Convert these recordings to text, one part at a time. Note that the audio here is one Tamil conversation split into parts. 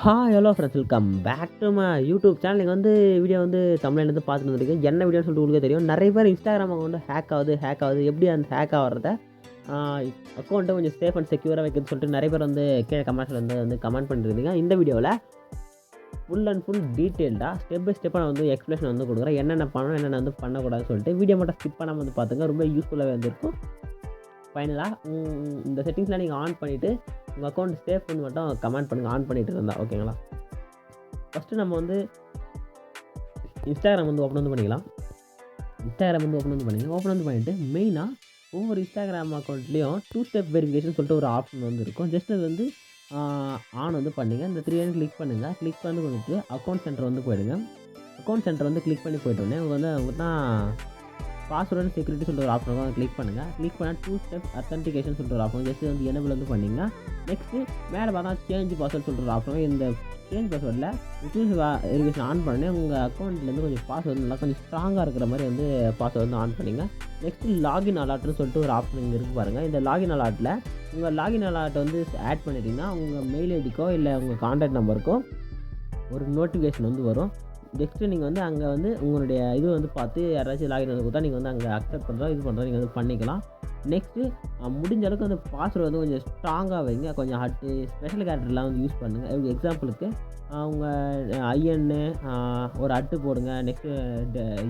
Hello friends, welcome back to my YouTube channel. நீங்கள் வீடியோ தமிழ்லேருந்து பார்த்துட்டு வந்துருக்கீங்க. என்ன வீடியோன்னு சொல்லிட்டு உங்களுக்கு தெரியும். நிறைய பேர் இன்ஸ்டாகிராம் அக்கௌண்ட் ஹேக் ஆகுது. எப்படி அந்த ஹேக் ஆகிறத அக்கௌண்ட்டை கொஞ்சம் சேஃப் அண்ட் செக்யூராக வைக்கிறது சொல்லிட்டு நிறைய பேர் கீழே கமெண்ட்ஸில் கமெண்ட் பண்ணிருந்தீங்க. இந்த வீடியோவில் ஃபுல் அண்ட் ஃபுல் டீட்டெயில்டாக ஸ்டெப் பை ஸ்டெப்பாக நான் எக்ஸ்பிளேஷன் கொடுக்குறேன். என்னென்ன பண்ணணும், என்னென்ன பண்ணக்கூடாதுன்னு சொல்லிட்டு வீடியோ மட்டும் ஸ்கிப் பண்ணாமல் பார்த்துங்க. ரொம்ப யூஸ்ஃபுல்லாகவே இருக்கும். ஃபைனலாக இந்த செட்டிங்ஸ்லாம் நீங்கள் ஆன் பண்ணிவிட்டு உங்கள் அக்கௌண்ட் சேஃப் பண்ணி மட்டும் கமெண்ட் பண்ணுங்கள், ஆன் பண்ணிட்டு இருந்தா ஓகேங்களா. ஃபஸ்ட்டு நம்ம இன்ஸ்டாகிராம் ஓப்பன் பண்ணிக்கலாம். இன்ஸ்டாகிராம் ஓப்பன் பண்ணிவிட்டு மெயினாக ஒவ்வொரு இன்ஸ்டாகிராம் அக்கௌண்ட்லேயும் 2 ஸ்டெப் வெரிஃபிகேஷன் சொல்லிட்டு ஒரு ஆப்ஷன் இருக்கும். ஜஸ்ட் அது ஆன் பண்ணிங்க. இந்த 3 கிளிக் பண்ணுங்கள். கிளிக் பண்ணிட்டு அக்கௌண்ட் சென்டர் போயிடுங்க. அக்கௌண்ட் சென்டர் கிளிக் பண்ணி போய்ட்டோன்னே உங்களுக்கு தான் பாஸ்வேர்ட் அண்ட் செக்யூரிட்டி சொல்லிட்டு ஒரு ஆப்ஷன் இருக்கும். அதை கிளிக் பண்ணுங்கள். கிளிக் பண்ணால் 2 ஸ்டெப் அத்தன்டிகேஷன் சொல்லிட்டு ஒரு ஆப்ஷன் ஜஸ்ட் எனபிள் பண்ணிங்க. நெக்ஸ்ட்டு மேலே பார்த்தா சேஞ்ச் பாஸ்வேர்ட் சொல்லிட்டு ஒரு ஆப்ஷன். இந்த சேஞ்ச் பாஸ்வேர்டில் வெரிஃபிகேஷன் ஆன் பண்ணி உங்கள் அக்கௌண்ட்லேருந்து கொஞ்சம் பாஸ்வேர்டு நல்லா கொஞ்சம் ஸ்ட்ராங்காக இருக்கிற மாதிரி பாஸ்வேர்டு ஆன் பண்ணிங்க. நெக்ஸ்ட்டு லாகின் அலாட்னு சொல்லிட்டு ஒரு ஆப்ஷன் இங்கே இருக்குது பாருங்கள். இந்த லாகின் அலாட்டில் உங்கள் லாகின் அலாட் ஆட் பண்ணிட்டீங்கன்னா உங்கள் மெயில் ஐடிக்கோ இல்லை உங்கள் கான்டாக்ட் நம்பருக்கோ ஒரு நோட்டிஃபிகேஷன் வரும். நெக்ஸ்ட்டு நீங்கள் அங்கே உங்களுடைய இது பார்த்து யாராச்சும் லாகின் கொடுத்தா நீங்கள் அங்கே அக்செப்ட் பண்ணுறோம், இது பண்ணுறோம், நீங்கள் பண்ணிக்கலாம். நெக்ஸ்ட்டு முடிஞ்ச அளவுக்கு அந்த பாஸ்வேர்டு கொஞ்சம் ஸ்ட்ராங்காக வைங்க. கொஞ்சம் ஸ்பெஷல் கேரக்டர்லாம் யூஸ் பண்ணுங்கள். எப்படி எக்ஸாம்பிளுக்கு உங்கள் ஐஎன்னு ஒரு அட்டு போடுங்க. நெக்ஸ்ட்டு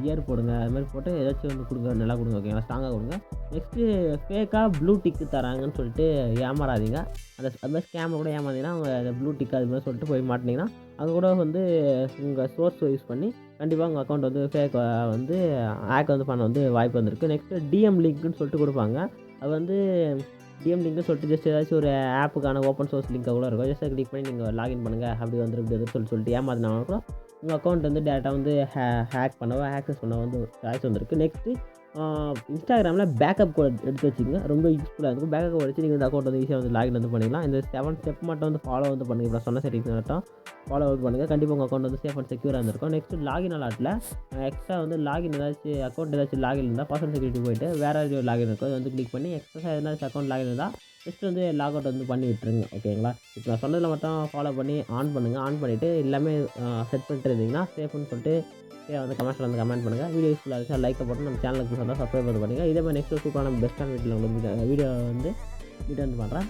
இயர் போடுங்க. அது மாதிரி போட்டு ஏதாச்சும் கொடுங்க, நல்லா கொடுங்க ஓகேங்களா, ஸ்ட்ராங்காக கொடுங்க. நெக்ஸ்ட்டு ஃபேக்காக ப்ளூ டிக்கு தராங்கன்னு சொல்லிட்டு ஏமாறாதீங்க. அது மாதிரி ஸ்கேமில் கூட ஏமாந்தீங்கன்னா அவங்க ப்ளூ டிக் அது மாதிரி சொல்லிட்டு போய் மாட்டினீங்கன்னா அது கூட உங்கள் சோர்ஸ் யூஸ் பண்ணி கண்டிப்பாக உங்கள் அக்கௌண்ட் ஃபேக் ஹேக் பண்ண வாய்ப்பு வந்திருக்கு. நெக்ஸ்ட்டு டிஎம் லிங்க்னு சொல்லிட்டு கொடுப்பாங்க. அது டிஎம் லிங்க்னு சொல்லிட்டு ஜஸ்ட் ஏதாச்சும் ஒரு ஆப்புக்கான ஓப்பன் சோர்ஸ் லிங்காக கூட இருக்கும். ஜஸ்ட் கிளிக் பண்ணி நீங்கள் லாகின் பண்ணுங்கள், அப்படி இப்படி சொல்லிட்டு ஏமாத்தினாங்க கூட உங்கள் அக்கௌண்ட் டேரெக்டாக ஹேக் பண்ணவோ ஆக்சஸ் பண்ண சாய்ஸ் வந்திருக்கு. நெக்ஸ்ட்டு இன்ஸ்டாகிராமில் பேக்கப் கோட் எடுத்து வச்சுங்க. ரொம்ப யூஸ்ஃபுல்லாக இருக்கும். பேக்கப் வச்சு நீங்கள் இந்த அக்கௌண்ட் ஈஸியாக லாகின் பண்ணிக்கலாம். இந்த 7 ஸ்டெப் மட்டும் ஃபாலோ பண்ணுங்கள். இப்போ சொன்ன செட்டிங்ஸ் மட்டும் ஃபாலோ பண்ணுங்கள். கண்டிப்பாக உங்கள் அக்கௌண்ட் சேஃப் அண்ட் செக்யூராக இருந்திருக்கும். நெக்ஸ்ட்டு லாகின் அலாட்டில் எக்ஸ்ட்ரா லாகின் ஏதாச்சும் அக்கௌண்ட் ஏதாச்சும் லாகின் இருந்தால் பாஸ்வேர்ட் செக்யூரிட்டி போய்ட்டு வேறு லாகின் இருக்கும். அது கிளிக் பண்ணி எக்ஸ்ட்ரா ஏதாச்சும் அக்கௌண்ட் லாகின் இருந்தால் ஜஸ்ட் லாக் அவுட் பண்ணி விட்டுருங்க ஓகேங்களா. இப்போ நான் சொன்னதில் மட்டும் ஃபாலோ பண்ணி ஆன் பண்ணுங்கள். ஆன் பண்ணிவிட்டு எல்லாமே செட் பண்ணிட்டு இருந்தீங்கன்னா சேஃப்னு சொல்லிட்டு கமெண்ட்ஸில் கமெண்ட் பண்ணுங்கள். வீடியோ யூஸ்ஃபுல்லாக இருந்துச்சு லைக் போட்டு நம்ம சேனலுக்கு சொன்னால் சப்ஸ்கிரைப் பண்ணுங்கள். இதே மாதிரி நெக்ஸ்ட் சூப்பரான பெஸ்ட்டான வீட்டில் உங்களுக்கு வீடியோ பண்ணுறேன்.